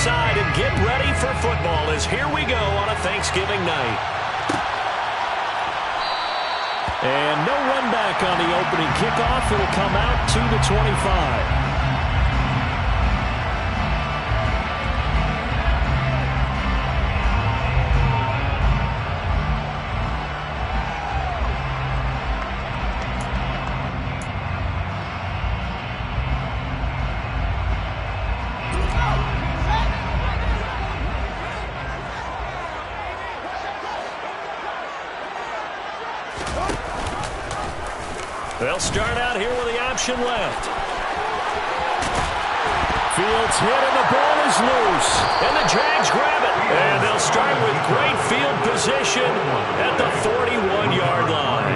inside and get ready for football as here we go on a Thanksgiving night. And no run back on the opening kickoff. It'll come out to the 25. They'll start out here with the option left. Fields hit and the ball is loose. And the Jags grab it. And they'll start with great field position at the 41-yard line.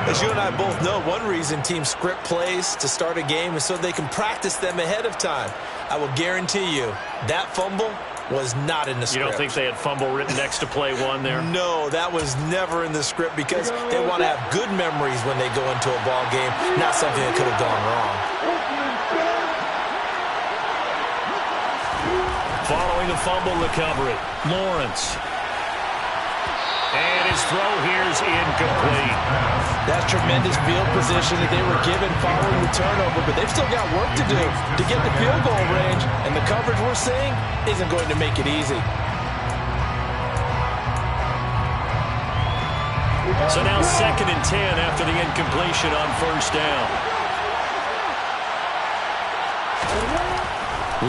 As you and I both know, one reason teams script plays to start a game is so they can practice them ahead of time. I will guarantee you that fumble was not in the script. You don't think they had fumble written next to play one there? No, that was never in the script because they want to have good memories when they go into a ball game, not something that could have gone wrong. Following the fumble recovery, Lawrence. And his throw here's incomplete. That's tremendous field position that they were given following the turnover, but they've still got work to do to get the field goal range, and the coverage we're seeing isn't going to make it easy. So now 2nd and 10 after the incompletion on first down.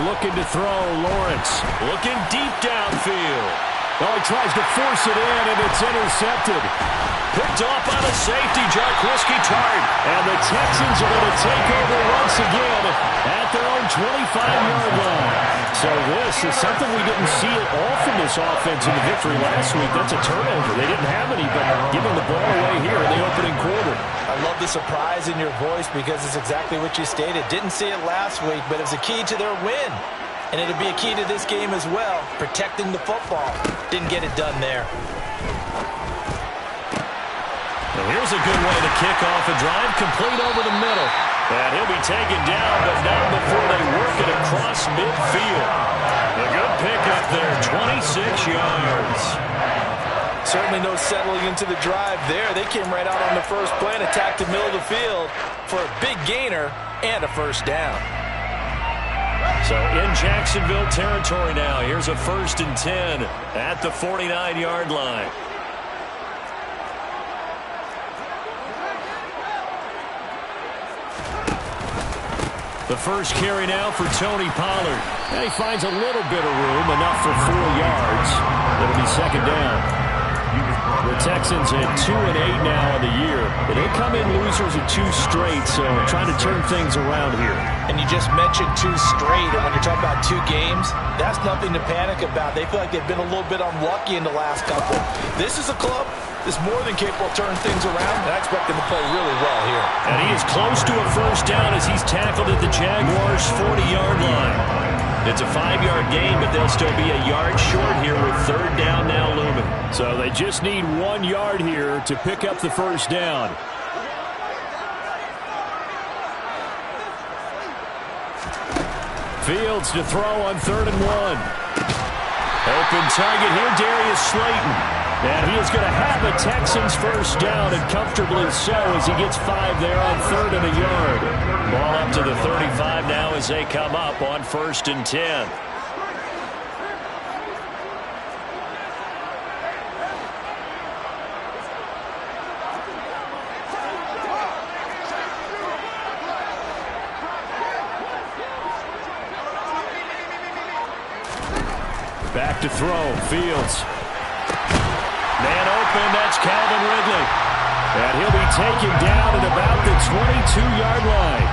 Looking to throw, Lawrence. Looking deep downfield. Oh, he tries to force it in, and it's intercepted. Picked off by the safety, Jaquiski Tartt. And the Texans are going to take over once again at their own 25-yard line. So this is something we didn't see at all from this offense in the victory last week. That's a turnover. They didn't have any, but giving the ball away here in the opening quarter. I love the surprise in your voice because it's exactly what you stated. Didn't see it last week, but it's a key to their win. And it'll be a key to this game as well, protecting the football. Didn't get it done there. Well, here's a good way to kick off a drive, complete over the middle. And he'll be taken down, but not before they work it across midfield. A good pickup there, 26 yards. Certainly no settling into the drive there. They came right out on the first play and attacked the middle of the field for a big gainer and a first down. So in Jacksonville territory now. Here's a 1st and 10 at the 49-yard line. The first carry now for Tony Pollard. And he finds a little bit of room, enough for 4 yards. It'll be 2nd down. The Texans at 2-8 now in the year. They come in losers of 2 straight, so trying to turn things around here. And you just mentioned 2 straight, and when you're talking about 2 games, that's nothing to panic about. They feel like they've been a little bit unlucky in the last couple. This is a club that's more than capable of turning things around, and I expect them to play really well here. And he is close to a first down as he's tackled at the Jaguars' 40-yard line. It's a 5-yard gain, but they'll still be a yard short here with 3rd down now looming. So they just need 1 yard here to pick up the first down. Fields to throw on 3rd and 1. Open target here, Darius Slayton. And he is going to have a Texans first down, and comfortably so as he gets 5 there on 3rd and a yard. Ball up to the 35 now as they come up on 1st and 10. Back to throw, Fields. Man open, that's Calvin Ridley. And he'll be taken down at about the 22-yard line.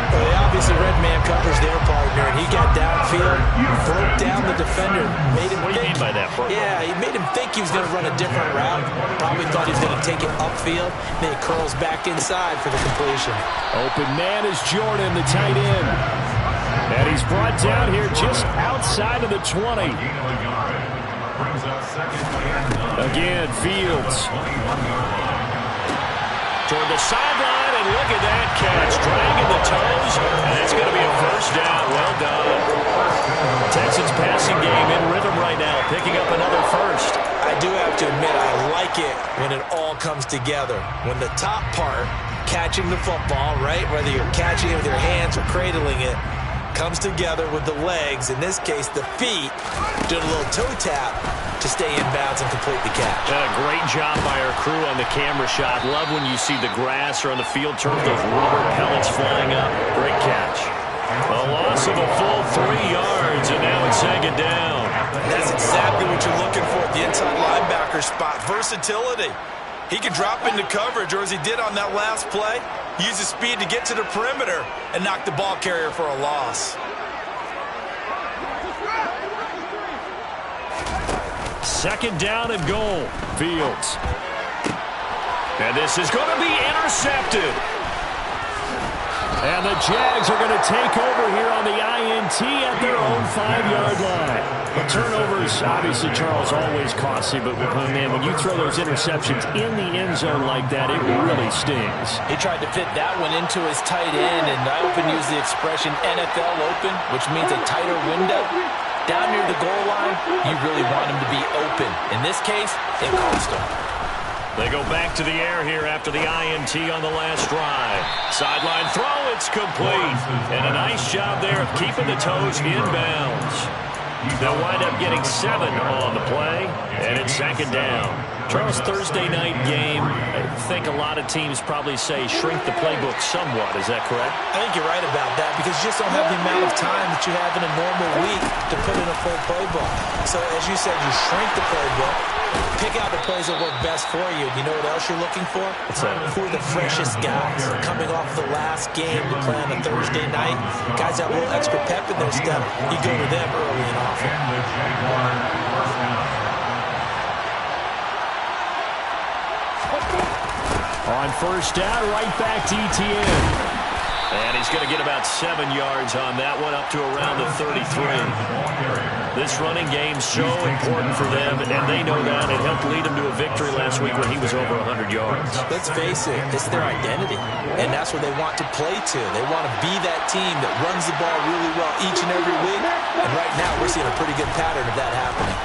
Well, they obviously read man covers their partner, and he got downfield, broke down the defender, made him What do you mean by that? Yeah, he made him think he was going to run a different route. Probably thought he was going to take it upfield. Then he curls back inside for the completion. Open man is Jordan, the tight end. And he's brought down here just outside of the 20. Again, Fields. Toward the sideline, and look at that catch. Dragging the toes, and it's going to be a first down. Well done. Texans passing game in rhythm right now, picking up another first. I do have to admit, I like it when it all comes together. When the top part, catching the football, right, whether you're catching it with your hands or cradling it, comes together with the legs, in this case the feet, doing a little toe tap to stay in bounds and complete the catch. Great job by our crew on the camera shot. Love when you see the grass or on the field turf, those rubber pellets flying up. Great catch. A loss of a full 3 yards, and now it's second down. That's exactly what you're looking for at the inside linebacker spot. Versatility. He can drop into coverage, or as he did on that last play, use his speed to get to the perimeter and knock the ball carrier for a loss. Second down and goal. Fields. And this is going to be intercepted. And the Jags are going to take over here on the INT at their own 5-yard line. The turnovers, obviously, Charles, always costly, but man, when you throw those interceptions in the end zone like that, it really stings. He tried to fit that one into his tight end, and I often use the expression NFL open, which means a tighter window. Down near the goal line, you really want him to be open. In this case, it cost him. They go back to the air here after the INT on the last drive. Sideline throw, it's complete. And a nice job there of keeping the toes in bounds. They'll wind up getting 7 on the play, and it's second down. Charles, Thursday night game, I think a lot of teams probably say shrink the playbook somewhat. Is that correct? I think you're right about that because you just don't have the amount of time that you have in a normal week to put in a full playbook. So, as you said, you shrink the playbook, pick out the plays that work best for you. You know what else you're looking for? Who are the freshest guys coming off the last game to play on a Thursday night? Guys have a little extra pep in their step. You go to them early and often. On first down, right back to ETN. And he's going to get about 7 yards on that one, up to around the 33. This running game's so important for them, and they know that. It helped lead them to a victory last week when he was over 100 yards. Let's face it, it's their identity, and that's where they want to play to. They want to be that team that runs the ball really well each and every week, and right now we're seeing a pretty good pattern of that happening.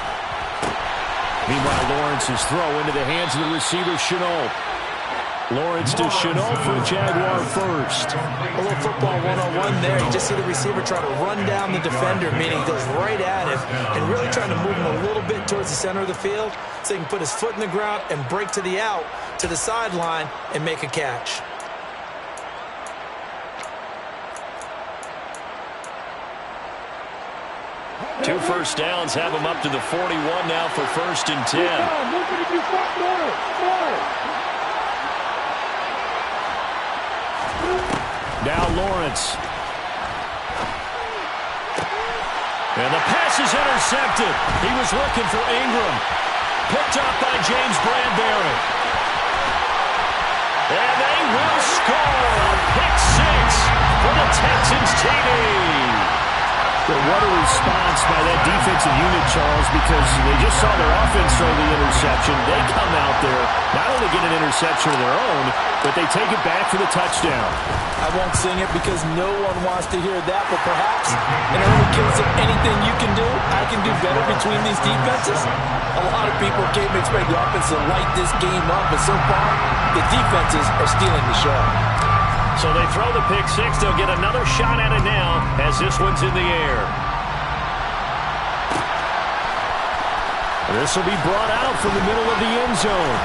Meanwhile, Lawrence's throw into the hands of the receiver, Chenault. Lawrence to Chenault for Jaguar first. A little football one-on-one there. You just see the receiver try to run down the defender, meaning he goes right at him and really trying to move him a little bit towards the center of the field so he can put his foot in the ground and break to the out, to the sideline, and make a catch. Two first downs have him up to the 41 now for first and 10. Now Lawrence. And the pass is intercepted. He was looking for Ingram. Picked up by James Bradbury. And they will score a pick 6 for the Texans TV. What a response by that defensive unit, Charles, because they just saw their offense throw the interception. They come out there, not only get an interception of their own, but they take it back for the touchdown. I won't sing it because no one wants to hear that, but perhaps in early case of anything you can do, I can do better between these defenses. A lot of people came to expect the offense to light this game up, but so far, the defenses are stealing the show. So they throw the pick 6. They'll get another shot at it now as this one's in the air. This will be brought out from the middle of the end zone.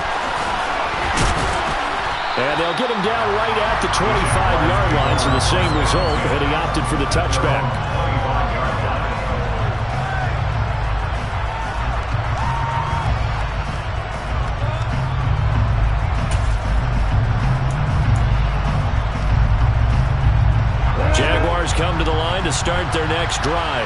And they'll get him down right at the 25-yard line, so the same result, but he opted for the touchback. Jaguars come to the line to start their next drive.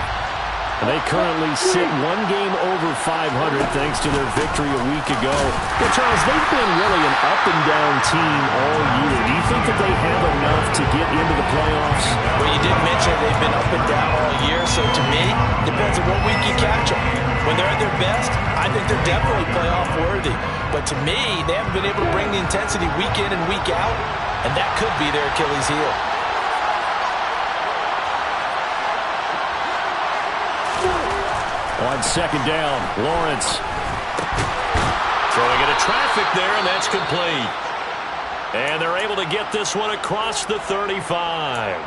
And they currently sit 1 game over 500 thanks to their victory a week ago. Well, Charles, they've been really an up-and-down team all year. Do you think that they have enough to get into the playoffs? Well, you did mention they've been up and down all year, so to me, depends on what week you catch them. When they're at their best, I think they're definitely playoff worthy. But to me, they haven't been able to bring the intensity week in and week out, and that could be their Achilles heel. On second down, Lawrence. Throwing into traffic there, and that's complete. And they're able to get this one across the 35.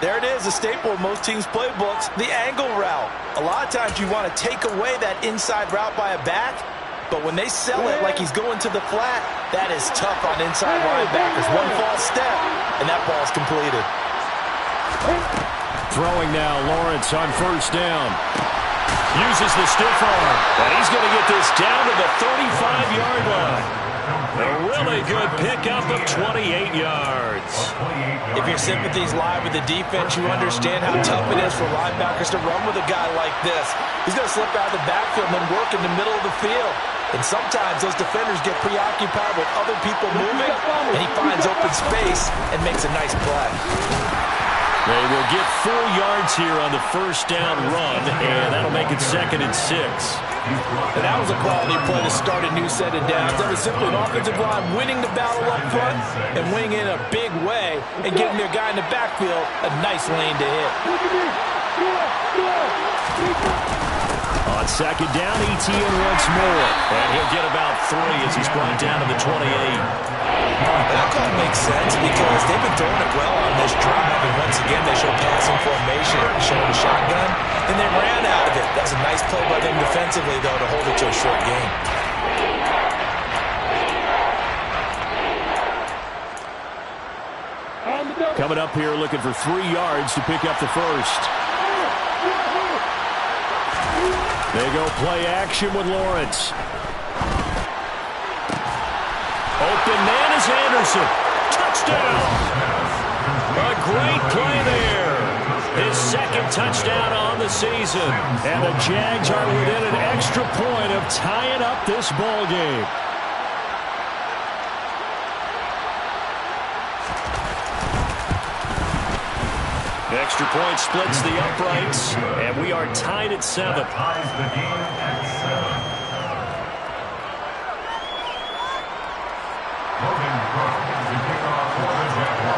There it is, a staple of most teams' playbooks, the angle route. A lot of times you want to take away that inside route by a back, but when they sell it like he's going to the flat, that is tough on inside linebackers. One false step, and that ball's completed. Throwing now, Lawrence on first down. Uses the stiff arm, and he's going to get this down to the 35-yard line. A really good pickup of 28 yards. If your sympathies lie with the defense, you understand how tough it is for linebackers to run with a guy like this. He's going to slip out of the backfield and then work in the middle of the field. And sometimes those defenders get preoccupied with other people moving, and he finds open space and makes a nice play. They will get 4 yards here on the first down run, and that'll make it 2nd and 6. And that was a quality play to start a new set of downs. That was simply an offensive line winning the battle up front and winning in a big way and giving their guy in the backfield a nice lane to hit. On second down, ETN once more. And he'll get about 3 as he's brought down to the 28. That call makes sense because they've been throwing it well on this drive, and once again they show passing formation, showing the shotgun, and they ran out of it. That's a nice play by them defensively, though, to hold it to a short game. Coming up here looking for 3 yards to pick up the first. They go play action with Lawrence. Open man is Anderson. Touchdown. A great play there. His 2nd touchdown on the season. And the Jags are within an extra point of tying up this ball game. Extra point splits the uprights, and we are tied at 7.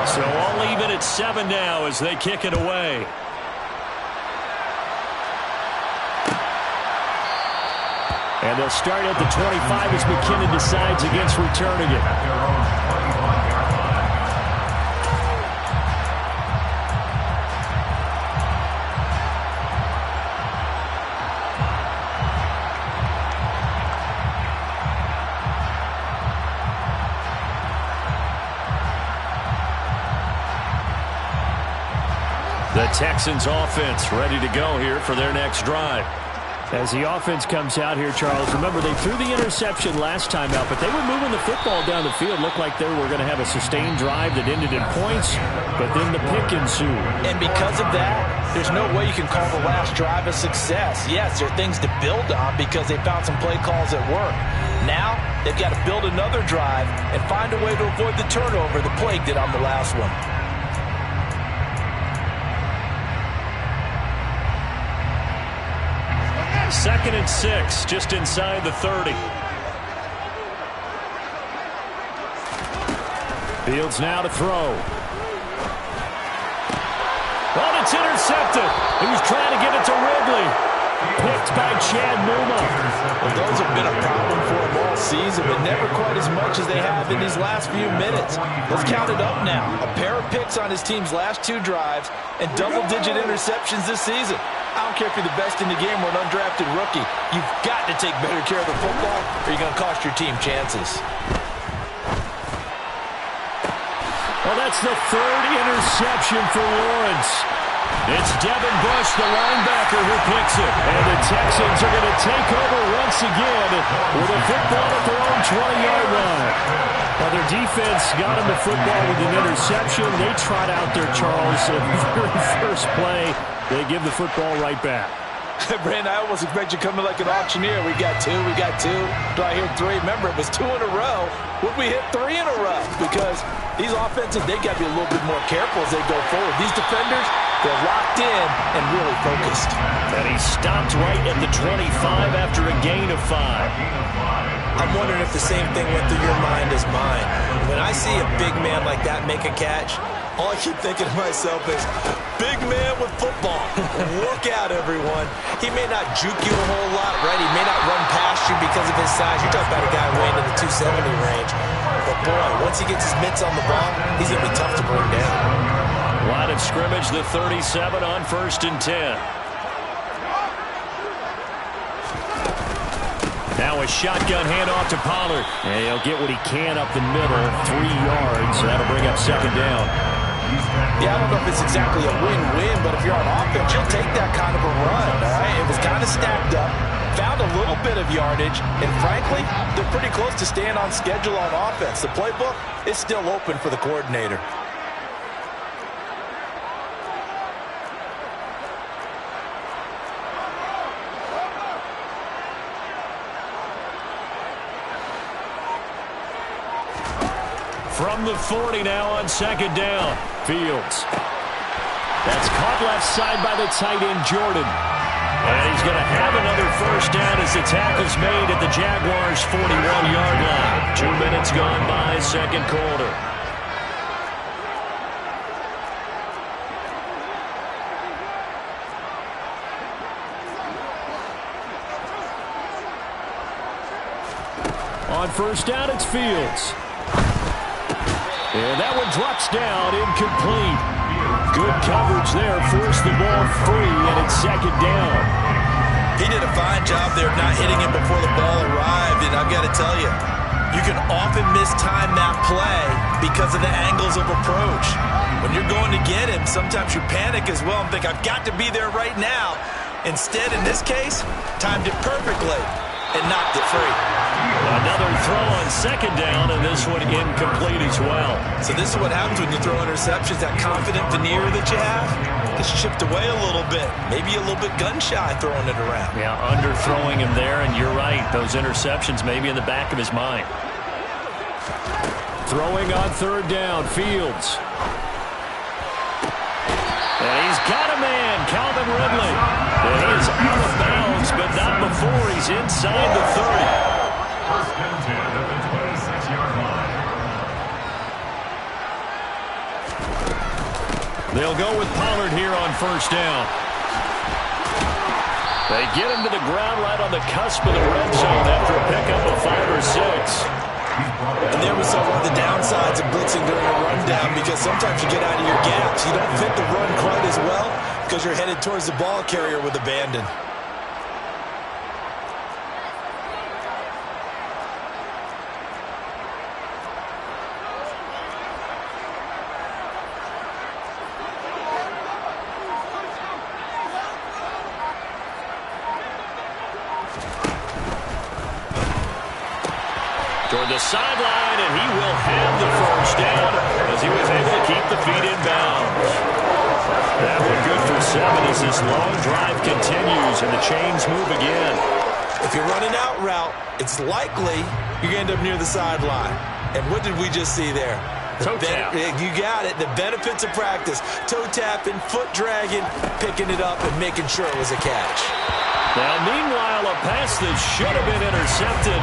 So all even at 7 now as they kick it away. And they'll start at the 25 as McKinnon decides against returning it. The Texans offense ready to go here for their next drive. As the offense comes out here, Charles, remember they threw the interception last time out, but they were moving the football down the field. Looked like they were going to have a sustained drive that ended in points, but then the pick ensued. And because of that, there's no way you can call the last drive a success. Yes, there are things to build on because they found some play calls that work. Now, they've got to build another drive and find a way to avoid the turnover the plague did on the last one. Second and 6, just inside the 30. Fields now to throw. Oh, it's intercepted. He was trying to get it to Ridley. Picked by Chad Muma. Well, those have been a problem for him all season, but never quite as much as they have in these last few minutes. Let's count it up now. A pair of picks on his team's last 2 drives and double-digit interceptions this season. I don't care if you're the best in the game or an undrafted rookie. You've got to take better care of the football or you're going to cost your team chances. Well, that's the 3rd interception for Lawrence. It's Devin Bush, the linebacker, who picks it. And the Texans are going to take over once again with a football at their own 20-yard line. Now, their defense got him the football with an interception. They trot out there, Charles, the very first play. They give the football right back. Brandon, I almost expect you coming like an auctioneer. We got 2, we got 2. Do I hear 3? Remember, it was 2 in a row. Would we hit 3 in a row? Because these offenses, they got to be a little bit more careful as they go forward. These defenders, they're locked in and really focused. And he stopped right at the 25 after a gain of 5. I'm wondering if the same thing went through your mind as mine. When I see a big man like that make a catch, All I keep thinking to myself is, big man with football. Look out, everyone. He may not juke you a whole lot, right? He may not run past you because of his size. You're talking about a guy weighing in the 270 range. But, boy, once he gets his mitts on the ball, he's going to be tough to bring down. Line of scrimmage, the 37 on 1st and 10. Now a shotgun handoff to Pollard. And he'll get what he can up the middle, 3 yards. So that'll bring up 2nd down. Yeah, I don't know if it's exactly a win-win, but if you're on offense, you'll take that kind of a run, all right? It was kind of stacked up, found a little bit of yardage, and frankly, they're pretty close to staying on schedule on offense. The playbook is still open for the coordinator. From the 40 now on 2nd down. Fields. That's caught left side by the tight end, Jordan. And he's going to have another 1st down as the tackle's made at the Jaguars' 41-yard line. 2 minutes gone by, 2nd quarter. On 1st down, it's Fields. And that one drops down, incomplete. Good coverage there, forced the ball free, and it's 2nd down. He did a fine job there of not hitting him before the ball arrived, and I've got to tell you, you can often mistime that play because of the angles of approach. When you're going to get him, sometimes you panic as well and think, I've got to be there right now. Instead, in this case, timed it perfectly and knocked it free. Another throw on 2nd down, and this one incomplete as well. So this is what happens when you throw interceptions. That confident veneer that you have gets chipped away a little bit. Maybe a little bit gun-shy throwing it around. Yeah, underthrowing him there, and you're right. Those interceptions may be in the back of his mind. Throwing on 3rd down, Fields. And he's got a man, Calvin Ridley. And he is out of bounds, but not before he's inside the 30. First and 10 at the 26-yard line. They'll go with Pollard here on 1st down. They get him to the ground right on the cusp of the red zone after a pickup of 5 or 6. And there was one of the downsides of blitzing during a rundown, because sometimes you get out of your gaps. You don't fit the run quite as well because you're headed towards the ball carrier with abandon. Toward the sideline, and he will have the 1st down as he was able to keep the feet in bounds. That one good for 7 as this long drive continues and the chains move again. If you're running out route, it's likely you're going to end up near the sideline. And what did we just see there? Toe tap. You got it. The benefits of practice. Toe tapping, foot dragging, picking it up, and making sure it was a catch. Now, meanwhile, a pass that should have been intercepted,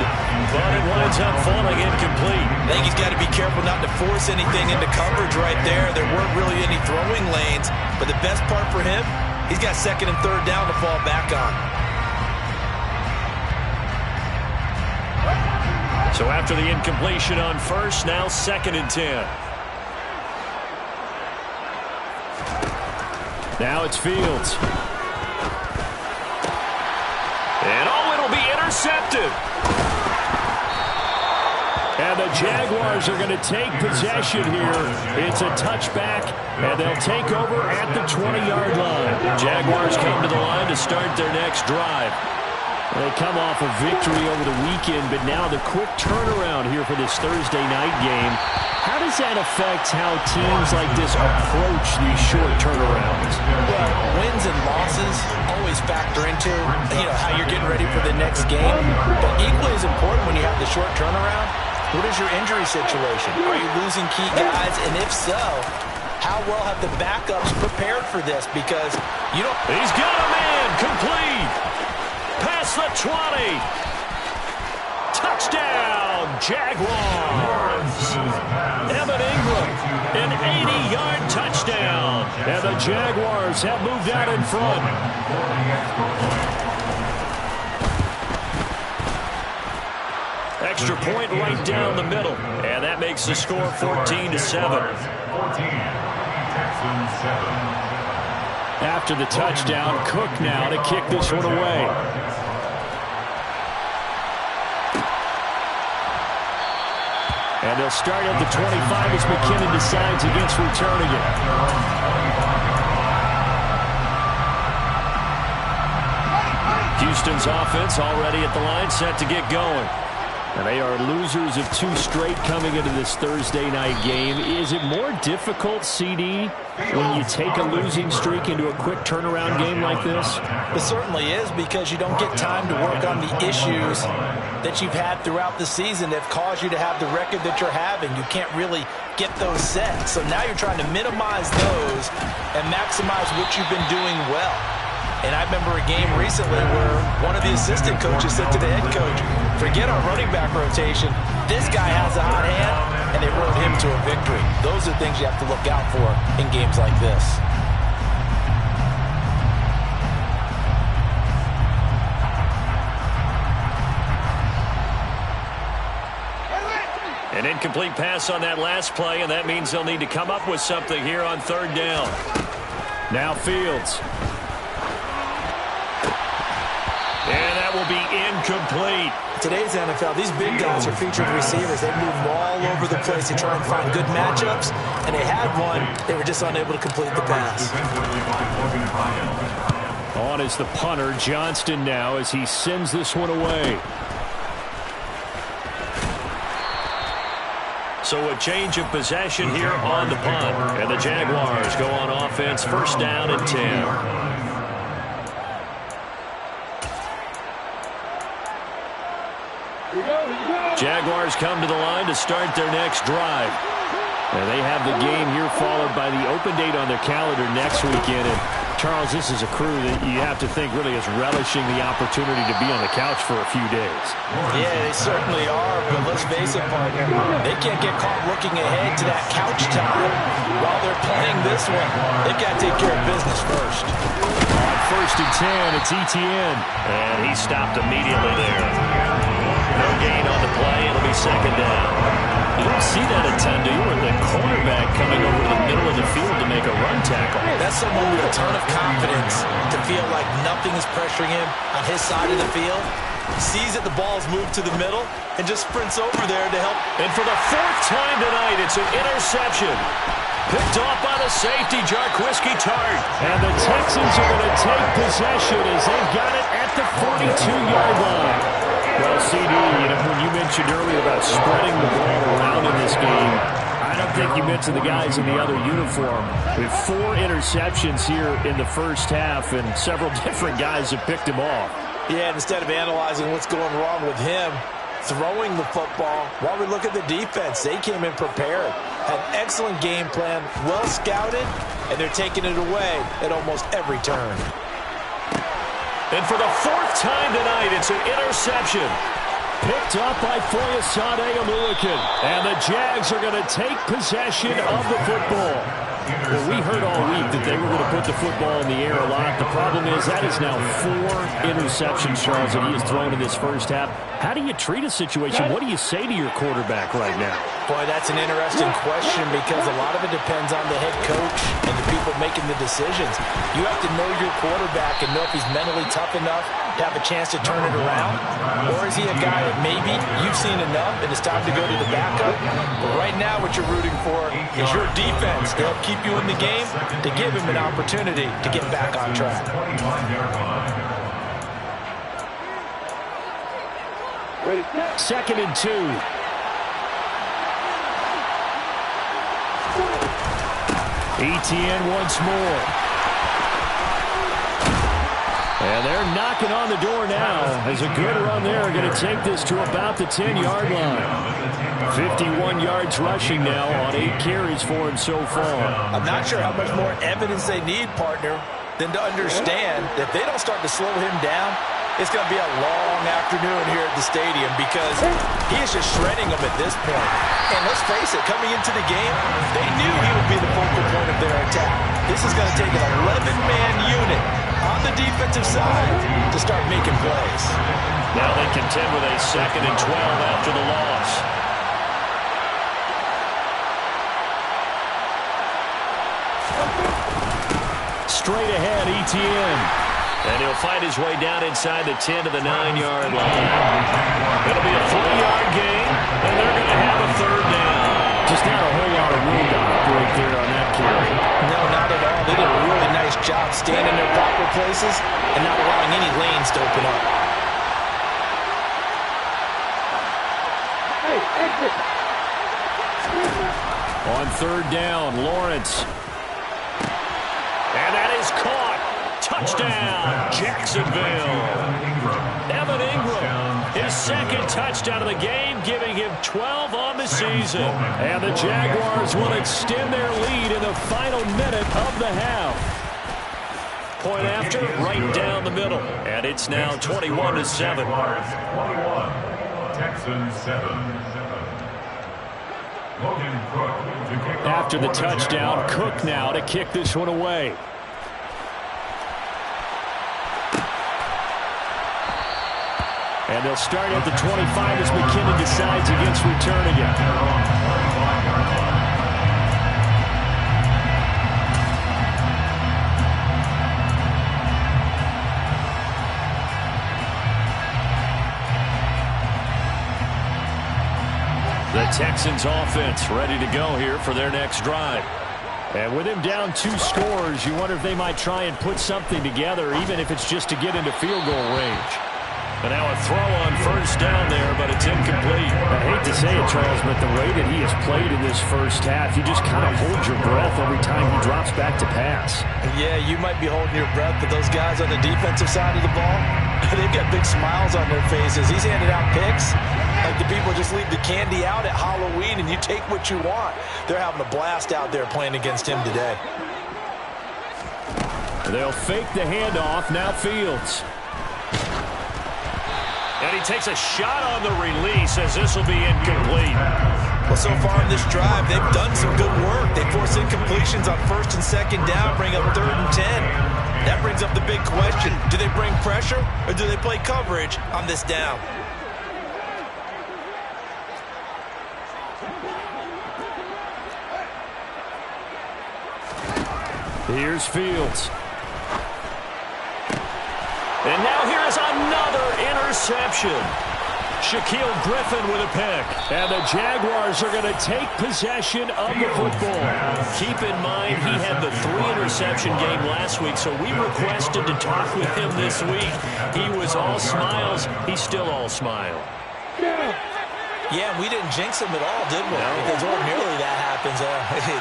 but it winds up falling incomplete. I think he's got to be careful not to force anything into coverage right there. There weren't really any throwing lanes, but the best part for him, he's got 2nd and 3rd down to fall back on. So after the incompletion on 1st, now 2nd and 10. Now it's Fields. And it'll be intercepted. And the Jaguars are going to take possession here. It's a touchback, and they'll take over at the 20-yard line. Jaguars come to the line to start their next drive. They come off a victory over the weekend, but now the quick turnaround here for this Thursday night game. How does that affect how teams like this approach these short turnarounds? Well, wins and losses always factor into, how you're getting ready for the next game. But equally as important when you have the short turnaround, what is your injury situation? Are you losing key guys? And if so, how well have the backups prepared for this? Because you don't... He's got a man, complete. Past the 20. Touchdown, Jaguars. Evan Ingram, an 80-yard And the Jaguars have moved out in front. Extra point right down the middle. And that makes the score 14-7. After the touchdown, Cook now to kick this one away. And they'll start at the 25 as McKinnon decides against returning it. Houston's offense already at the line, set to get going. And they are losers of 2 straight coming into this Thursday night game. Is it more difficult, CD, when you take a losing streak into a quick turnaround game like this? It certainly is, because you don't get time to work on the issues that you've had throughout the season that have caused you to have the record that you're having. You can't really get those set. So now you're trying to minimize those and maximize what you've been doing well. And I remember a game recently where one of the assistant coaches said to the head coach, forget our running back rotation. This guy has a hot hand, and they rode him to a victory. Those are things you have to look out for in games like this. An incomplete pass on that last play, and that means they'll need to come up with something here on 3rd down. Now Fields. And that will be incomplete. Today's NFL, these big guys are featured receivers. They move all over the place to try and find good matchups, and they had one. They were just unable to complete the pass. On is the punter, Johnston now, as he sends this one away. So a change of possession here on the punt. And the Jaguars go on offense, 1st down and 10. Jaguars come to the line to start their next drive. And they have the game here followed by the open date on their calendar next weekend. And Charles, this is a crew that you have to think really is relishing the opportunity to be on the couch for a few days. Yeah, they certainly are, but let's face it, partner, they can't get caught looking ahead to that couch time while they're playing this one. They've got to take care of business first. On 1st and 10, it's Etienne. And he stopped immediately there. No gain on the play. It'll be 2nd down. You don't see that a ton, do you? With the cornerback coming over the middle of the field to make a run tackle. That's someone with a ton of confidence to feel like nothing is pressuring him on his side of the field. Sees that the ball's moved to the middle and just sprints over there to help. And for the 4th time tonight, it's an interception. Picked off by the safety, Jarquiski Tart. And the Texans are going to take possession as they've got it at the 42-yard line. Well, CD, when you mentioned earlier about spreading the ball around in this game, I don't think you mentioned the guys in the other uniform. We have 4 interceptions here in the 1st half, and several different guys have picked him off. Yeah, and instead of analyzing what's going wrong with him, throwing the football, while we look at the defense, they came in prepared. Had an excellent game plan, well scouted, and they're taking it away at almost every turn. And for the 4th time tonight, it's an interception. Picked up by Foyesade Aluakin. And the Jags are going to take possession of the football. Well, we heard all week that they were going to put the football in the air a lot. The problem is that is now 4 interceptions, Charles, that he has thrown in this 1st half. How do you treat a situation? What do you say to your quarterback right now? Boy, that's an interesting question because a lot of it depends on the head coach and the people making the decisions. You have to know your quarterback and know if he's mentally tough enough to have a chance to turn it around. Or is he a guy that maybe you've seen enough and it's time to go to the backup? But right now what you're rooting for is your defense to help keep you in the game, to give him an opportunity to get back on track. 2nd and 2. Etienne once more. And they're knocking on the door now as a good run there. Going to take this to about the 10-yard line. 51 yards rushing now on 8 carries for him so far. I'm not sure how much more evidence they need, partner, than to understand that if they don't start to slow him down, it's going to be a long afternoon here at the stadium because he is just shredding them at this point. And let's face it, coming into the game, they knew he would be the focal point of their attack. This is going to take an 11-man unit on the defensive side to start making plays. Now they contend with a 2nd and 12 after the loss. Straight ahead, Etienne. And he'll find his way down inside the 10 to the 9-yard line. It'll be a 3-yard gain, and they're going to have a 3rd down. Just not a whole lot of room to operate there on that carry. No, not at all. They did a really nice job staying in their proper places and not allowing any lanes to open up. On 3rd down, Lawrence. And that is caught. Touchdown, Jacksonville. Evan Ingram, his 2nd touchdown of the game, giving him 12 on the season. And the Jaguars will extend their lead in the final minute of the half. Point after, right down the middle. And it's now 21-7. 21. Texans 7. After the touchdown, Cook now to kick this one away. And they'll start at the 25 as McKinnon decides against returning it. The Texans offense ready to go here for their next drive. And with him down 2 scores, you wonder if they might try and put something together, even if it's just to get into field goal range. And now a throw on 1st down there, but it's incomplete. I hate to say it, Charles, but the way that he has played in this first half, you just kind of hold your breath every time he drops back to pass. Yeah, you might be holding your breath, but those guys on the defensive side of the ball, they've got big smiles on their faces. He's handing out picks like the people just leave the candy out at Halloween and you take what you want. They're having a blast out there playing against him today. They'll fake the handoff. Now Fields. And he takes a shot on the release as this will be incomplete. Well, so far in this drive, they've done some good work. They force incompletions on 1st and 2nd down, bring up 3rd and 10. That brings up the big question. Do they bring pressure or do they play coverage on this down? Here's Fields. And now here is another interception. Shaquille Griffin with a pick. And the Jaguars are going to take possession of the football. Keep in mind, he had the 3-interception game last week, so we requested to talk with him this week. He was all smiles. He's still all smile. Yeah, we didn't jinx him at all, did we? No. Because ordinarily that happens.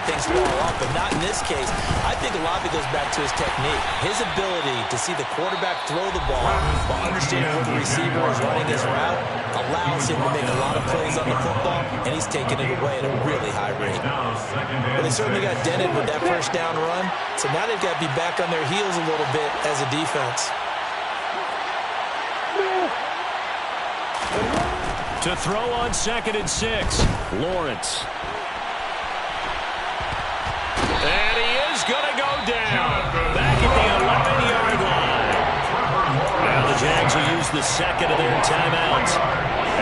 Things fall off, but not in this case. I think a lot of it goes back to his technique. His ability to see the quarterback throw the ball while understanding where the receiver is running his route allows him to make a lot of plays on the football, and he's taking it away at a really high rate. But they certainly got dented with that 1st down run, so now they've got to be back on their heels a little bit as a defense. To throw on 2nd and 6, Lawrence. And he is going to go down. Back at the 11-yard line. Now the Jags will use the 2nd of their timeouts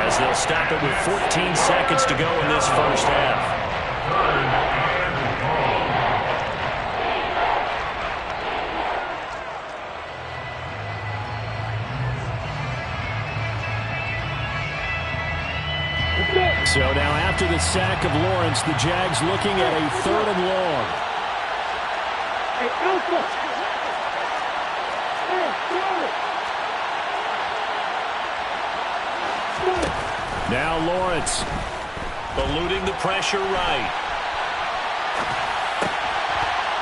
as they'll stop it with 14 seconds to go in this first half. So now after the sack of Lawrence, the Jags looking at a 3rd and long. Now Lawrence eluding the pressure right.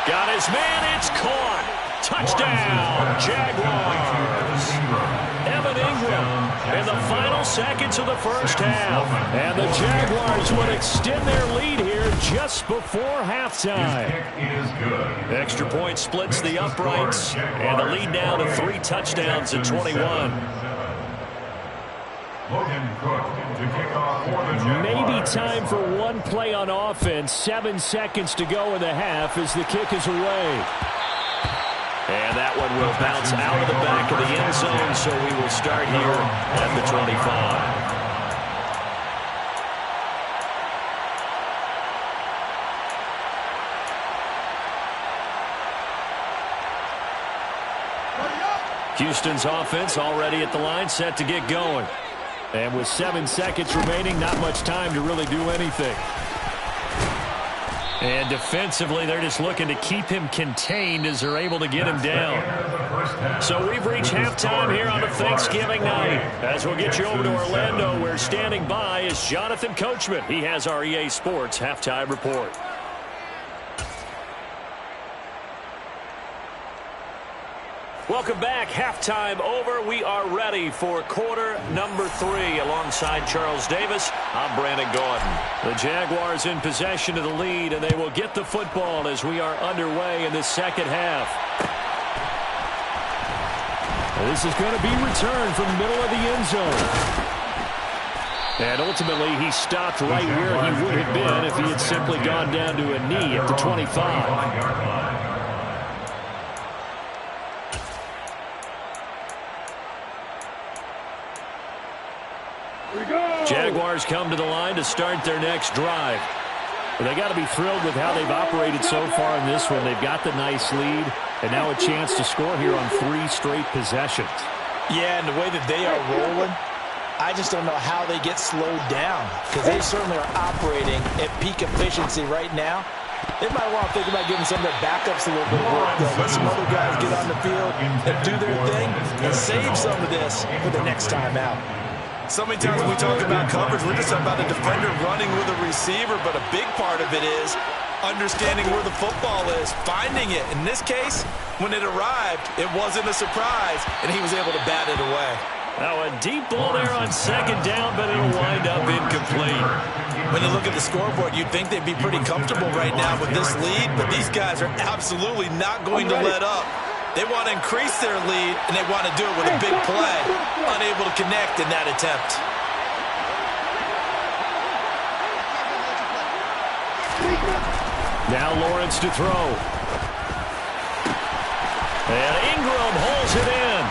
Got his man, it's caught. Touchdown, Jaguars. Evan Ingram in the final seconds of the first half. And the Jaguars would extend their lead here just before halftime. Extra point splits the uprights, and the lead now to 3 touchdowns at 21. Logan Cook to kick off for the Jaguars. Maybe time for one play on offense. 7 seconds to go in the half as the kick is away. And that one will bounce out of the back of the end zone, so we will start here at the 25. Houston's offense already at the line, set to get going. And with 7 seconds remaining, not much time to really do anything. And defensively, they're just looking to keep him contained as they're able to get him down. So we've reached halftime here on a Thanksgiving night. As we'll get you over to Orlando, where standing by is Jonathan Coachman. He has our EA Sports halftime report. Welcome back. Halftime over. We are ready for quarter number 3. Alongside Charles Davis, I'm Brandon Gordon. The Jaguars in possession of the lead, and they will get the football as we are underway in the second half. This is going to be returned from the middle of the end zone. And ultimately, he stopped right where he would have been if he had simply gone down to a knee at the 25. Jaguars come to the line to start their next drive. Well, they got to be thrilled with how they've operated so far in this one. They've got the nice lead, and now a chance to score here on 3 straight possessions. Yeah, and the way that they are rolling, I just don't know how they get slowed down, because they certainly are operating at peak efficiency right now. They might want to think about giving some of their backups a little bit of work, though. Let some other guys get on the field and do their thing and save some of this for the next time out. So many times when we talk about coverage, we're just about a defender running with a receiver, but a big part of it is understanding where the football is, finding it. In this case, when it arrived, it wasn't a surprise, and he was able to bat it away. Now a deep ball there on second down, but it'll wind up incomplete. When you look at the scoreboard, you'd think they'd be pretty comfortable right now with this lead, but these guys are absolutely not going to let up. They want to increase their lead, and they want to do it with a big play. Unable to connect in that attempt. Now Lawrence to throw. And Ingram holds it in.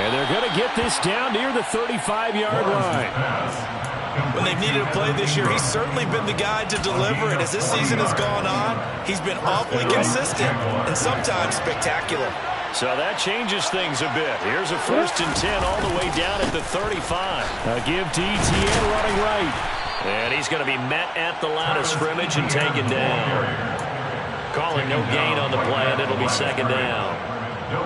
And they're going to get this down near the 35-yard line. When they've needed a play this year, he's certainly been the guy to deliver it. As this season has gone on, he's been awfully consistent and sometimes spectacular. So that changes things a bit. Here's a 1st and 10 all the way down at the 35. A give to ETN running right. And he's going to be met at the line of scrimmage and taken down. Calling no gain on the play, and it'll be 2nd down.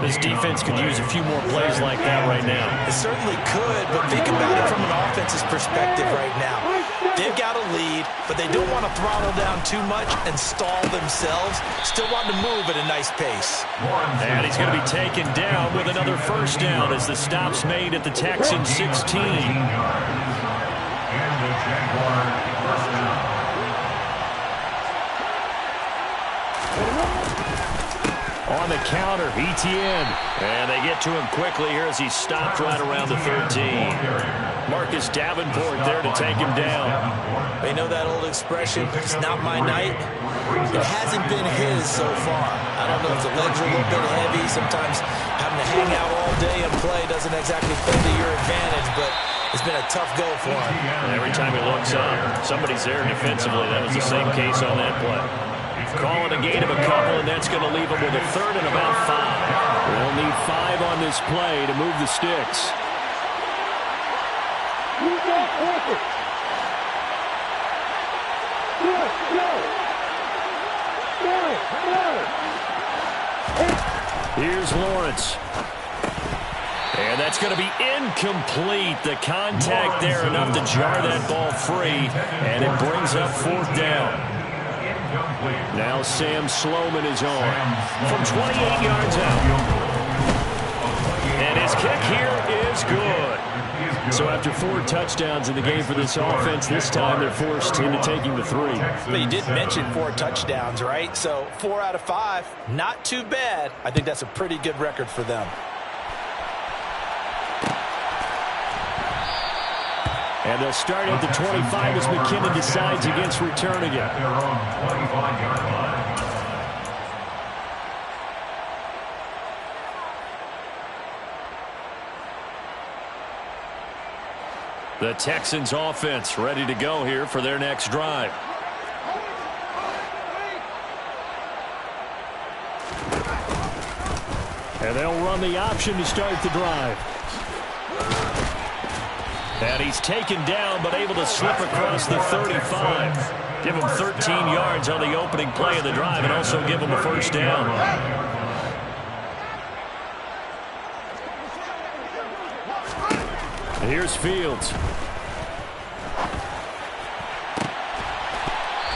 This defense could use a few more plays like that right now. It certainly could, but think about it from an offense's perspective right now. They've got a lead, but they don't want to throttle down too much and stall themselves. Still want to move at a nice pace. And he's going to be taken down with another 1st down as the stop's made at the Texans 16. And the Jaguars first down. On the counter, ETN. And they get to him quickly here as he stopped right around the 13. Marcus Davenport there to take him down. They know that old expression, it's not my night. It hasn't been his so far. I don't know if the legs are a little bit heavy. Sometimes having to hang out all day and play doesn't exactly play to your advantage, but it's been a tough go for him. And every time he looks up, somebody's there defensively. That was the same case on that play. Calling a gain of a couple, and that's going to leave him with a 3rd and about 5. They'll need 5 on this play to move the sticks. Here's Lawrence. And that's going to be incomplete. The contact there enough to jar that ball free, and it brings up 4th down. Now Sam Sloman is on from 28 yards out. And his kick here is good. So after 4 touchdowns in the game for this offense, this time they're forced into taking the 3. But you did mention 4 touchdowns, right? So 4 out of 5, not too bad. I think that's a pretty good record for them. And they'll start at the 25 as McKinnon decides against returning it. At their own 25-yard line. The Texans offense ready to go here for their next drive. And they'll run the option to start the drive. And he's taken down but able to slip across the 35. Give him 13 yards on the opening play of the drive and also give him a first down. Here's Fields.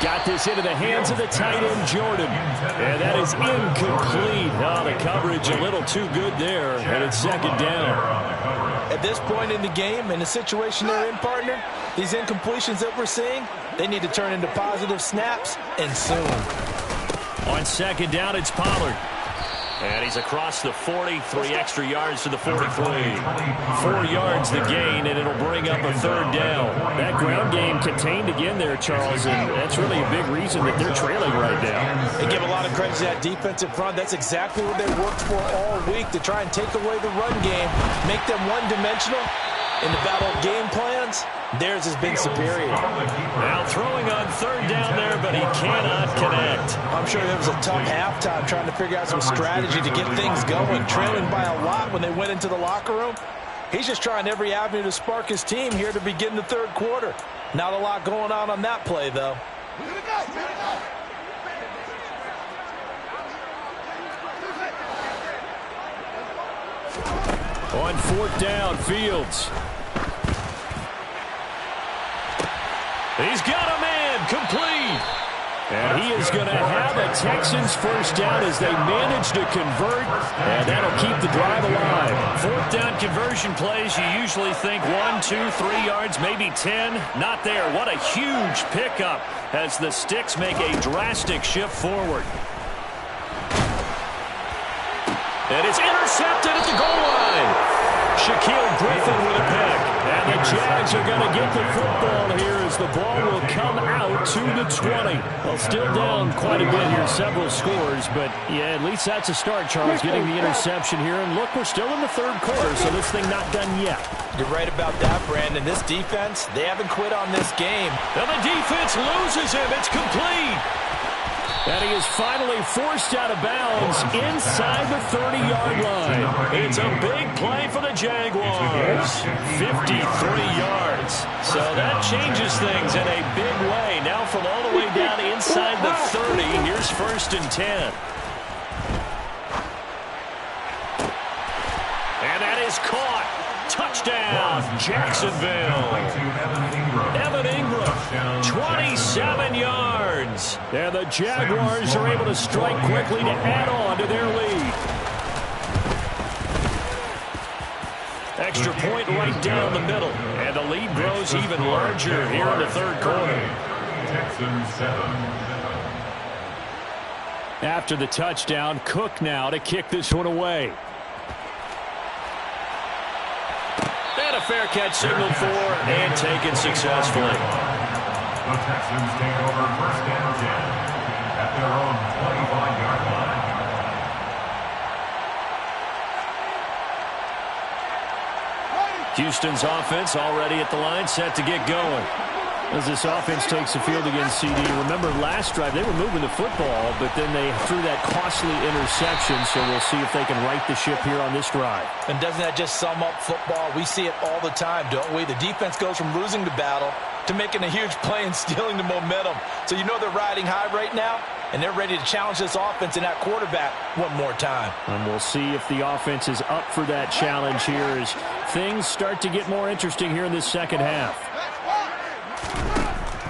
Got this into the hands of the tight end, Jordan. And that is incomplete. Oh, the coverage a little too good there, and it's second down. At this point in the game, in the situation they're in, partner, these incompletions that we're seeing, they need to turn into positive snaps, and soon. On second down, it's Pollard. And he's across the 40, 3 extra yards to the 43. 4 yards the gain, and it'll bring up a third down. That ground game contained again there, Charles, and that's really a big reason that they're trailing right now. They give a lot of credit to that defensive front. That's exactly what they worked for all week, to try and take away the run game, make them one-dimensional. In the battle of game plans, theirs has been superior. Now throwing on third down there, but he cannot connect. I'm sure there was a tough halftime trying to figure out some strategy to get things going, trailing by a lot when they went into the locker room. He's just trying every avenue to spark his team here to begin the third quarter. Not a lot going on that play, though. On fourth down, Fields. He's got a man, complete. And he is going to have a Texans first down as they manage to convert, and that'll keep the drive alive. Fourth down conversion plays, you usually think 1, 2, 3 yards, maybe 10. Not there. What a huge pickup as the Sticks make a drastic shift forward. And it's intercepted at the goal line. Shaquille Griffin with a pick. And the Jags are going to get the football here as the ball will come out to the 20. Well, still down quite a bit here, several scores, but yeah, at least that's a start, Charles, getting the interception here. And look, we're still in the third quarter, so this thing not done yet. You're right about that, Brandon. This defense, they haven't quit on this game. And the defense loses him. It's complete. And he is finally forced out of bounds inside the 30-yard line. It's a big play for the Jaguars. 53 yards. So that changes things in a big way. Now from all the way down inside the 30, here's 1st and 10. And that is caught. Touchdown, Jacksonville. Evan Ingram, 27 yards. And the Jaguars are able to strike quickly to add on to their lead. Extra point right down the middle. And the lead grows even larger here in the third quarter. After the touchdown, Cook now to kick this one away. And a fair catch signaled for and taken successfully. The Texans take over 1st and 10 at their own 25-yard line. Houston's offense already at the line, set to get going. As this offense takes the field against CD, remember last drive they were moving the football, but then they threw that costly interception, so we'll see if they can right the ship here on this drive. And doesn't that just sum up football? We see it all the time, don't we? The defense goes from losing the battle to making a huge play and stealing the momentum. So you know they're riding high right now, and they're ready to challenge this offense and that quarterback one more time. And we'll see if the offense is up for that challenge here as things start to get more interesting here in this second half.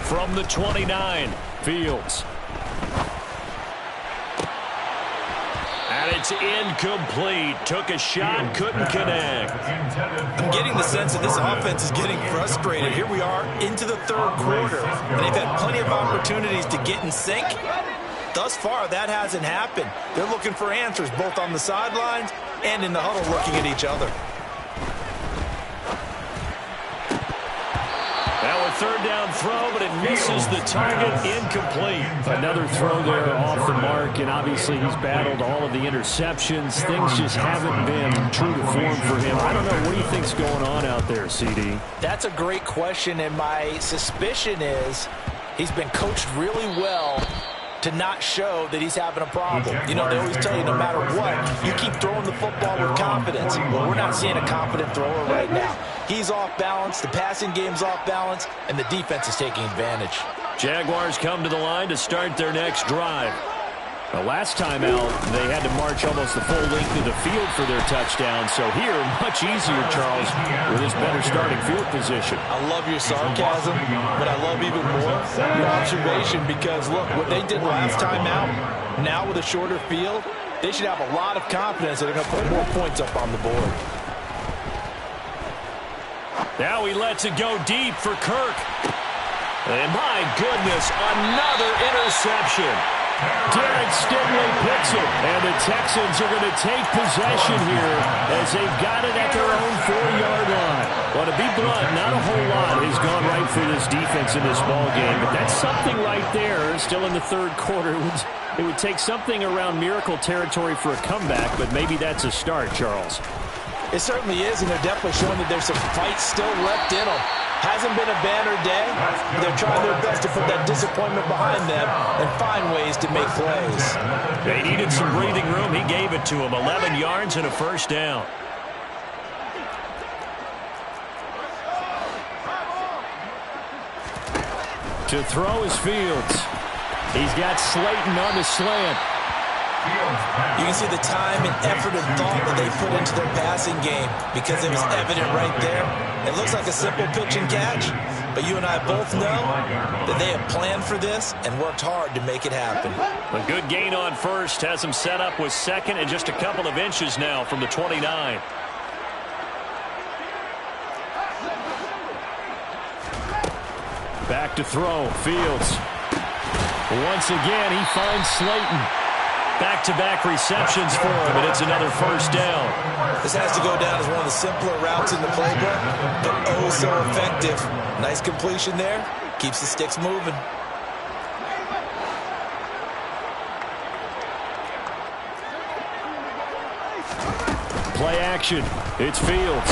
From the 29, Fields. And it's incomplete. Took a shot, couldn't connect. I'm getting the sense that this offense is getting frustrated. Here we are into the third quarter, and they've had plenty of opportunities to get in sync. Thus far, that hasn't happened. They're looking for answers both on the sidelines and in the huddle looking at each other. third down throw, but it misses the target, incomplete. Another throw there off the mark, and obviously he's battled all of the interceptions. Things just haven't been true to form for him. I don't know. What do you think's going on out there, CD? That's a great question, and my suspicion is he's been coached really well to not show that he's having a problem. You know, they always tell you no matter what, you keep throwing the football with confidence. Well, we're not seeing a confident thrower right now. He's off balance, the passing game's off balance, and the defense is taking advantage. Jaguars come to the line to start their next drive. The last time out, they had to march almost the full length of the field for their touchdown. So here, much easier, Charles, with his better starting field position. I love your sarcasm, but I love even more your observation because, look, what they did last time out, now with a shorter field, they should have a lot of confidence that they're going to put more points up on the board. Now he lets it go deep for Kirk. And my goodness, another interception. Derek Stingley picks it, and the Texans are going to take possession here as they've got it at their own 4-yard line. Well, to be blunt, not a whole lot has gone right for this defense in this ball game, but that's something right there. Still in the third quarter, it would take something around miracle territory for a comeback, but maybe that's a start, Charles. It certainly is, and they're definitely showing that there's some fight still left in them. Hasn't been a banner day. They're trying their best to put that disappointment behind them and find ways to make plays. They needed some breathing room. He gave it to them. 11 yards and a first down. To throw is Fields. He's got Slayton on the slant. You can see the time and effort and thought that they put into their passing game because it was evident right there. It looks like a simple pitch and catch, but you and I both know that they have planned for this and worked hard to make it happen. A good gain on first has him set up with second and just a couple of inches now from the 29. Back to throw, Fields. Once again, he finds Slayton. Back-to-back receptions for him, and it's another first down. This has to go down as one of the simpler routes in the playbook, but oh so effective. Nice completion there. Keeps the sticks moving. Play action. It's Fields.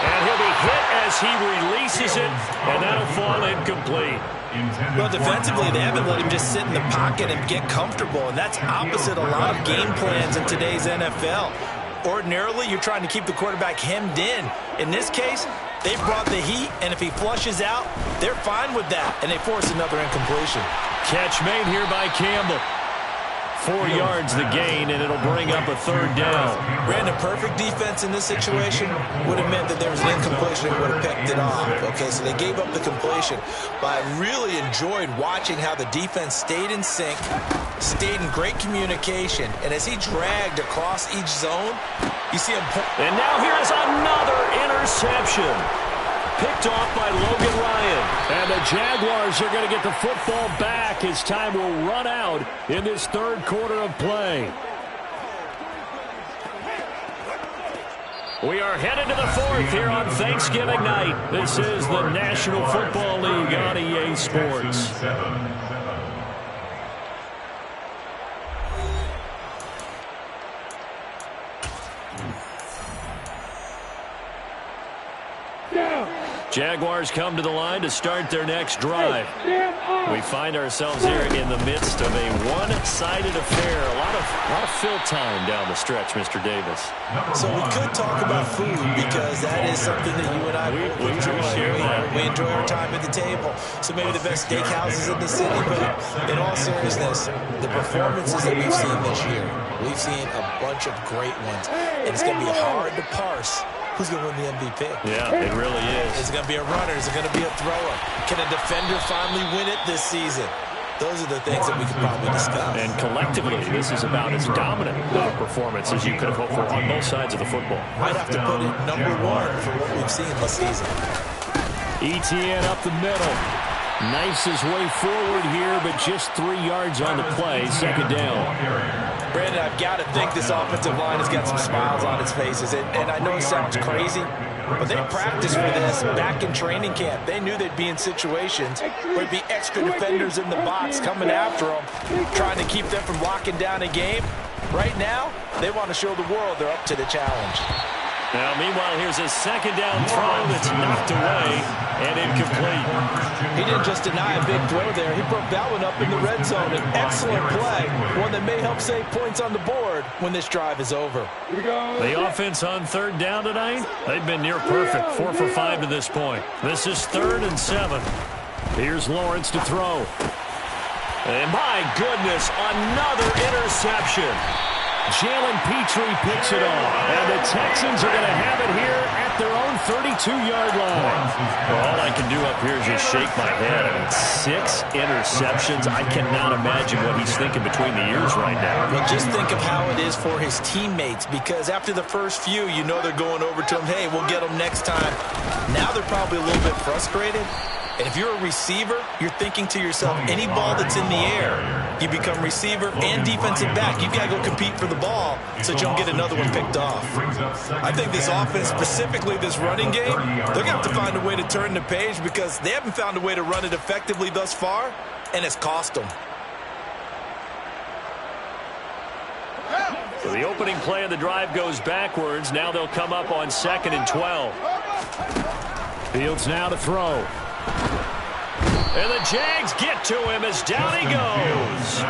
And he'll be hit as he releases it, and that'll fall incomplete. Well, defensively, they haven't let him just sit in the pocket and get comfortable, and that's opposite a lot of game plans in today's NFL. Ordinarily, you're trying to keep the quarterback hemmed in. In this case, they brought the heat, and if he flushes out, they're fine with that, and they force another incompletion. Catch made here by Campbell. 4 yards the gain, and it'll bring up a third down. Brandon, perfect defense in this situation would have meant that there was an incompletion and would have picked it off. Okay, so they gave up the completion. But I really enjoyed watching how the defense stayed in sync, stayed in great communication, and as he dragged across each zone, you see him. And now here's another interception. Picked off by Logan Ryan. And the Jaguars are going to get the football back as time will run out in this third quarter of play. We are headed to the fourth here on Thanksgiving night. This is the National Football League on EA Sports. Jaguars come to the line to start their next drive. We find ourselves here in the midst of a one-sided affair. A lot of fill time down the stretch, Mr. Davis. So we could talk about food because that is something that you and I we share that. We enjoy our time at the table. So maybe the best steakhouses in the city, but in all seriousness, the performances that we've seen this year, we've seen a bunch of great ones, and it's going to be hard to parse who's going to win the MVP. Yeah, it really is. Is it going to be a runner? Is it going to be a thrower? Can a defender finally win it this season? Those are the things that we could probably discuss. And collectively, this is about as dominant of a performance as you could have hoped for on both sides of the football. Might have to put it number one for what we've seen this season. ETN up the middle. Knifes his way forward here, but just 3 yards on the play. Second down. Brandon, I've got to think this offensive line has got some smiles on its faces. And I know it sounds crazy, but they practiced for this back in training camp. They knew they'd be in situations where there'd be extra defenders in the box coming after them, trying to keep them from locking down a game. Right now, they want to show the world they're up to the challenge. Now, meanwhile, here's a second down throw that's knocked away and incomplete. He didn't just deny a big throw there. He broke that one up in the red zone. An excellent play, one that may help save points on the board when this drive is over. The offense on third down tonight, they've been near perfect, 4 for 5 to this point. This is 3rd and 7. Here's Lawrence to throw. And my goodness, another interception. Jalen Petrie picks it off, and the Texans are going to have it here at their own 32-yard line. Well, all I can do up here is just shake my head. I mean, 6 interceptions. I cannot imagine what he's thinking between the ears right now. Well, just think of how it is for his teammates, because after the first few, you know they're going over to him, hey, we'll get them next time. Now they're probably a little bit frustrated. And if you're a receiver, you're thinking to yourself, any ball that's in the air, you become receiver and defensive back. You've got to go compete for the ball so that you don't get another one picked off. I think this offense, specifically this running game, they're going to have to find a way to turn the page because they haven't found a way to run it effectively thus far, and it's cost them. So the opening play of the drive goes backwards. Now they'll come up on 2nd and 12. Fields now to throw. And the Jags get to him as down he goes.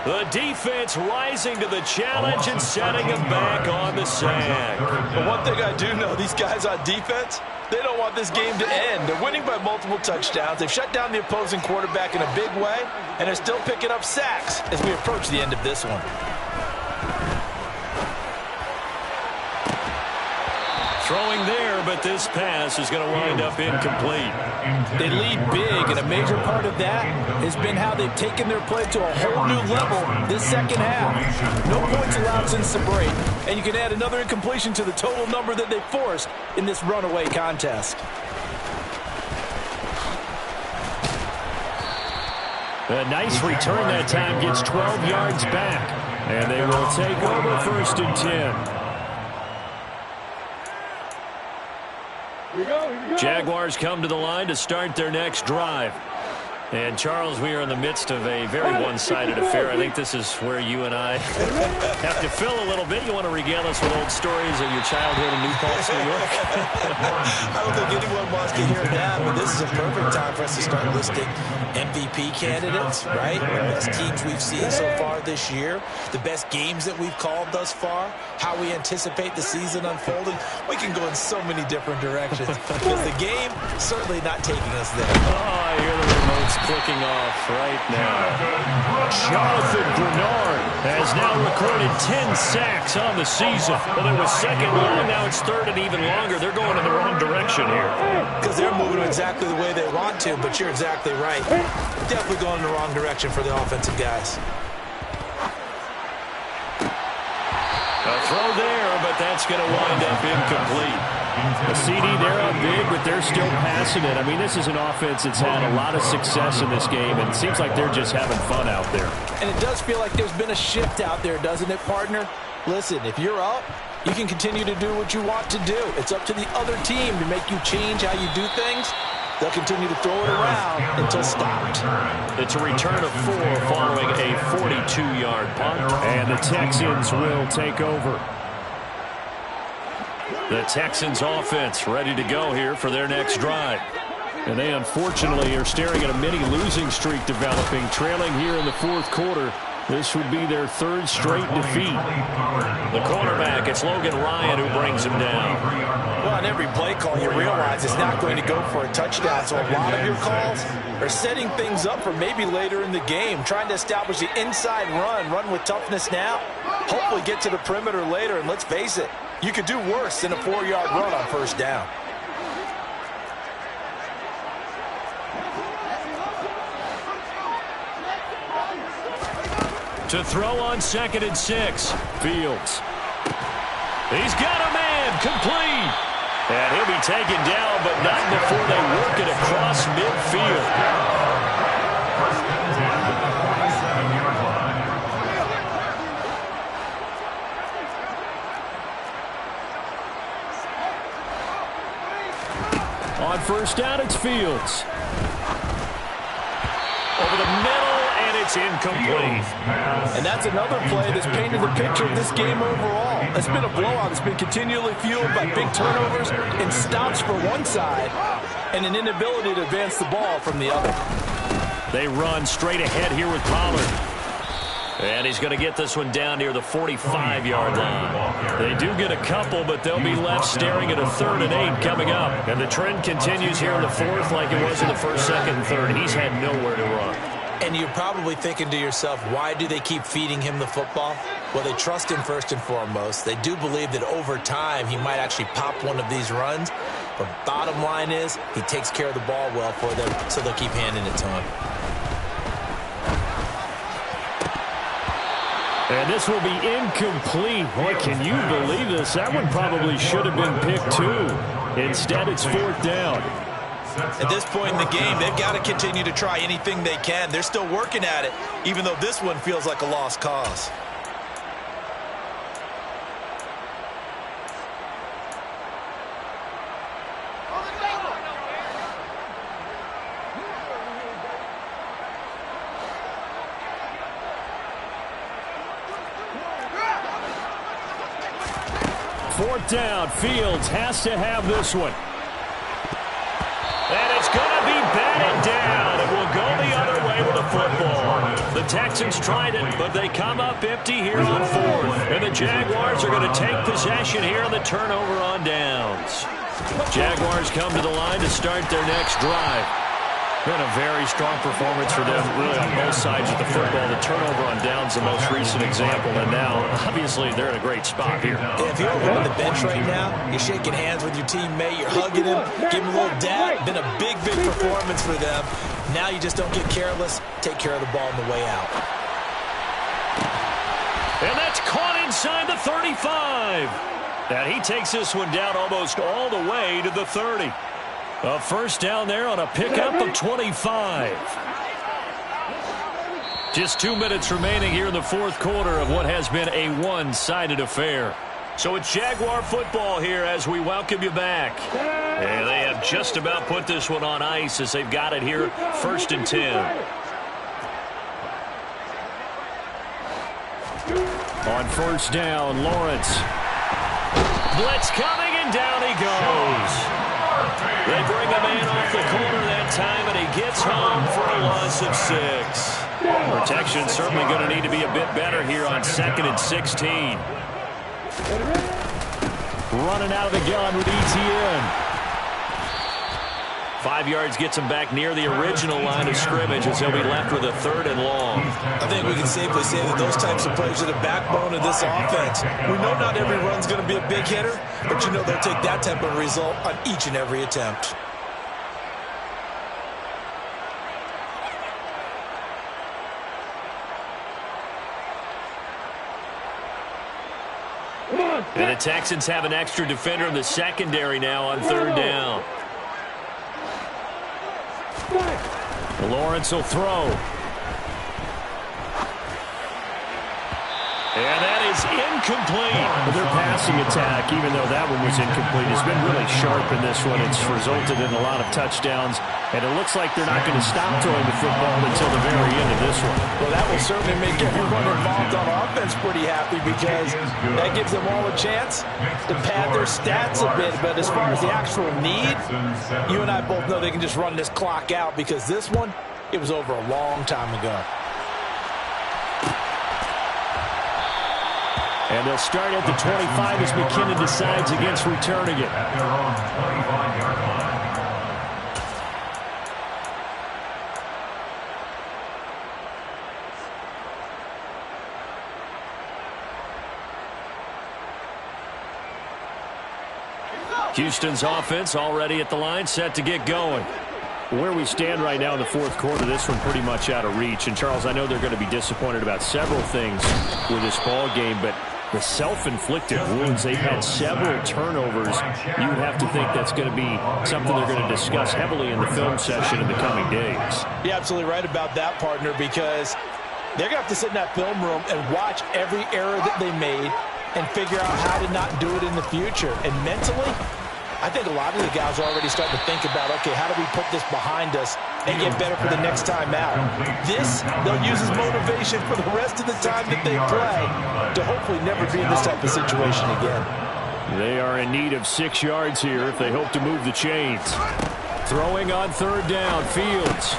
The defense rising to the challenge and setting him back on the sack. But one thing I do know, these guys on defense, they don't want this game to end. They're winning by multiple touchdowns. They've shut down the opposing quarterback in a big way, and they're still picking up sacks as we approach the end of this one. Throwing there, but this pass is going to wind up incomplete. They lead big, and a major part of that has been how they've taken their play to a whole new level this second half. No points allowed since the break, and you can add another incompletion to the total number that they forced in this runaway contest. A nice return that time, gets 12 yards back, and they will take over 1st and 10. Jaguars come to the line to start their next drive. And, Charles, we are in the midst of a very one-sided affair. I think this is where you and I have to fill a little bit. You want to regale us with old stories of your childhood in New Paltz, New York? I don't think anyone wants to hear that, but this is a perfect time for us to start listing MVP candidates, right? The best teams we've seen so far this year, the best games that we've called thus far, how we anticipate the season unfolding. We can go in so many different directions because the game certainly not taking us there. Oh, I hear the remotes clicking off right now. Jonathan Grenard has now recorded 10 sacks on the season. Well, it was second long, now it's third and even longer. They're going in the wrong direction here. Because they're moving exactly the way they want to, but you're exactly right. Definitely going in the wrong direction for the offensive guys. A throw there, but that's going to wind up incomplete. A CD there on big, but they're still passing it. I mean, this is an offense that's had a lot of success in this game, and it seems like they're just having fun out there. And it does feel like there's been a shift out there, doesn't it, partner? Listen, if you're up, you can continue to do what you want to do. It's up to the other team to make you change how you do things. They'll continue to throw it around until stopped. It's a return of 4 following a 42-yard punt. And the Texans will take over. The Texans offense ready to go here for their next drive. And they unfortunately are staring at a mini losing streak developing, trailing here in the 4th quarter. This would be their 3rd straight defeat. The cornerback, it's Logan Ryan who brings him down. Well, on every play call, you realize it's not going to go for a touchdown. So a lot of your calls are setting things up for maybe later in the game, trying to establish the inside run with toughness now, hopefully get to the perimeter later. And let's face it, you could do worse than a 4-yard run on 1st down. To throw on 2nd and 6. Fields. He's got a man, complete. And he'll be taken down, but not before they work it across midfield. first down, it's Fields. Over the middle, and it's incomplete. And that's another play that's painted the picture of this game overall. It's been a blowout. It's been continually fueled by big turnovers and stops for one side and an inability to advance the ball from the other. They run straight ahead here with Pollard. And he's going to get this one down near the 45-yard line. They do get a couple, but they'll be left staring at a 3rd and 8 coming up. And the trend continues here in the 4th like it was in the 1st, 2nd, and 3rd. He's had nowhere to run. And you're probably thinking to yourself, why do they keep feeding him the football? Well, they trust him first and foremost. They do believe that over time he might actually pop one of these runs. But bottom line is he takes care of the ball well for them, so they'll keep handing it to him. And this will be incomplete. Boy, can you believe this? That one probably should have been picked too. Instead, it's 4th down. At this point in the game, they've got to continue to try anything they can. They're still working at it, even though this one feels like a lost cause. Fourth down, Fields has to have this one. And it's going to be batted down. It will go the other way with the football. The Texans tried it, but they come up empty here on 4th. And the Jaguars are going to take possession here on the turnover on downs. Jaguars come to the line to start their next drive. Been a very strong performance for them, really on both sides of the football. The turnover on downs, the most recent example, and now, obviously, they're in a great spot here. Yeah, if you're over on the bench right now, you're shaking hands with your teammate, you're hugging him, giving him a little dab. Been a big, big performance for them. Now you just don't get careless. Take care of the ball on the way out. And that's caught inside the 35. And he takes this one down almost all the way to the 30. A first down there on a pickup of 25. Just 2 minutes remaining here in the 4th quarter of what has been a one-sided affair. So it's Jaguar football here as we welcome you back. And they have just about put this one on ice as they've got it here 1st and 10. On first down, Lawrence. Blitz coming, and down he goes. They bring a man off the corner that time, and he gets home for a loss of 6. Protection certainly going to need to be a bit better here on 2nd and 16. Running out of the gun with ETN. 5 yards gets him back near the original line of scrimmage as he'll be left with a 3rd and long. I think we can safely say that those types of plays are the backbone of this offense. We know not every run's going to be a big hitter, but you know they'll take that type of result on each and every attempt. And the Texans have an extra defender in the secondary now on 3rd down. Lawrence will throw. And that is incomplete. Their passing attack, even though that one was incomplete, has been really sharp in this one. It's resulted in a lot of touchdowns, and it looks like they're not going to stop throwing the football until the very end of this one. Well, that will certainly make everyone involved on offense pretty happy because that gives them all a chance to pad their stats a bit. But as far as the actual need, you and I both know they can just run this clock out because this one, it was over a long time ago. And they'll start at the 25 as McKinnon decides against returning it. At their own 25-yard line. Houston's offense already at the line, set to get going. Where we stand right now in the 4th quarter, this one pretty much out of reach. And, Charles, I know they're going to be disappointed about several things with this ball game, but the self-inflicted wounds, they've had several turnovers. You would have to think that's going to be something they're going to discuss heavily in the film session in the coming days. You're absolutely right about that, partner, because they're going to have to sit in that film room and watch every error that they made and figure out how to not do it in the future. And mentally, I think a lot of the guys are already starting to think about, okay, how do we put this behind us and get better for the next time out? This, they'll use as motivation for the rest of the time that they play to hopefully never be in this type of situation again. They are in need of 6 yards here if they hope to move the chains. Throwing on third down, Fields.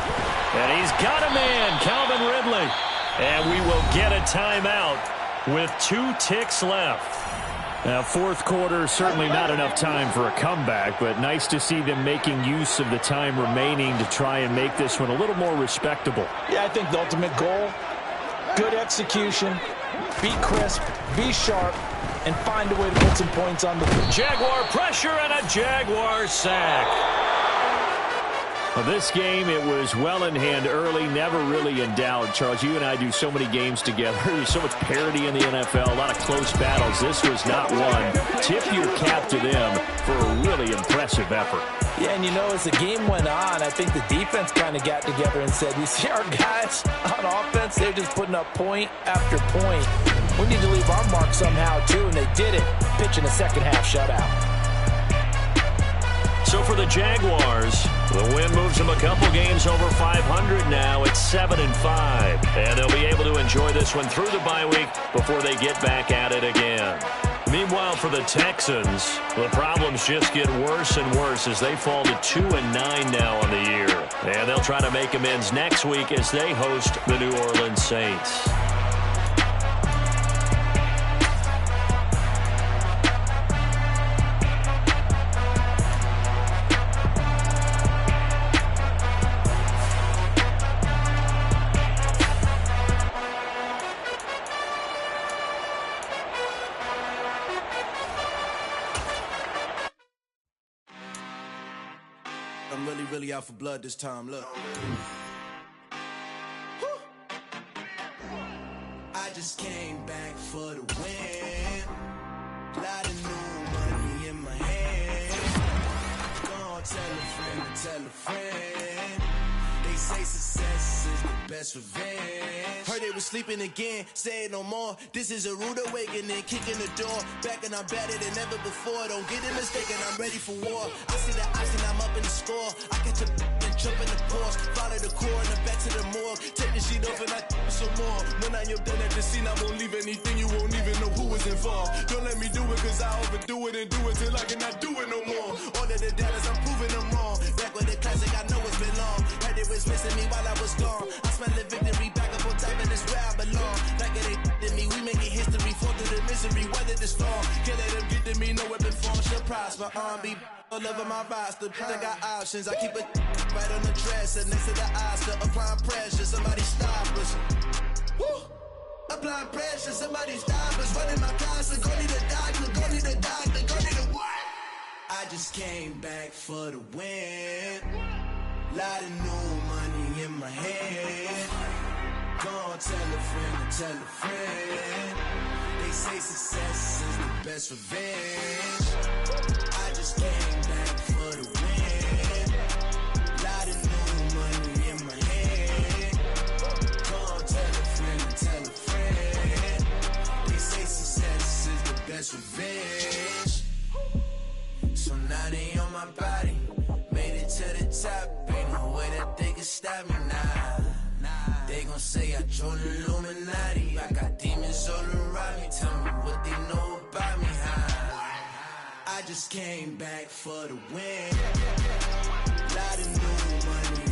And he's got a man, Calvin Ridley. And we will get a timeout with 2 ticks left. Now, fourth quarter, certainly not enough time for a comeback, but nice to see them making use of the time remaining to try and make this one a little more respectable. Yeah, I think the ultimate goal, good execution, be crisp, be sharp, and find a way to put some points on the board. Jaguar pressure and a Jaguar sack. Well, this game, it was well in hand early, never really in doubt. Charles, you and I do so many games together. There's so much parity in the NFL, a lot of close battles. This was not one. Tip your cap to them for a really impressive effort. Yeah, and you know, as the game went on, I think the defense kind of got together and said, you see our guys on offense, they're just putting up point after point. We need to leave our mark somehow, too, and they did it, pitching a second-half shutout. So for the Jaguars, the win moves them a couple games over 500 now. It's 7-5. And they'll be able to enjoy this one through the bye week before they get back at it again. Meanwhile, for the Texans, the problems just get worse and worse as they fall to 2-9 now on the year. And they'll try to make amends next week as they host the New Orleans Saints. I'm really out for blood this time, look. I just came back for the win. Lot of new money in my hand. Gonna tell a friend. They say success is the best revenge. Heard they was sleeping again, say it no more. This is a rude awakening, kicking the door. Back and I'm better than ever before. Don't get it mistaken, I'm ready for war. I see the icing, I'm up in the score. I catch a and jump in the course. Follow the core and the back to the morgue. Take the sheet off and I some more. When I am done at the scene, I won't leave anything. You won't even know who was involved. Don't let me do it, cause I overdo it and do it till I cannot do it no more. All of the doubters, I'm proving them wrong. Back with the classic, I know it's been long. Heard it was missing me while I was gone. I smell the victory back up on top, and it's where I belong. Like it ain't to me, we making history. Fall through the misery, weather the storm. Can't let them get to me, no weapon form should prosper. R&B all over my roster. I got options, I keep it right on the dresser. Next to the Oscar, applying pressure. Somebody stop us. Woo! Applying pressure, somebody stop us. Running my closet, go need a doctor, go need a doctor, go need a what? I just came back for the win. Lot of new money in my hand. Gonna tell a friend. They say success is the best revenge. I just came back for the win. Lot of new money in my hand. Gonna tell a friend. They say success is the best revenge. So now they on my body. Made it to the top. Ain't no way that they can stop me now. They gon' say I joined the Illuminati. I got demons all around me. Tell me what they know about me, huh? I just came back for the win. Lot of new money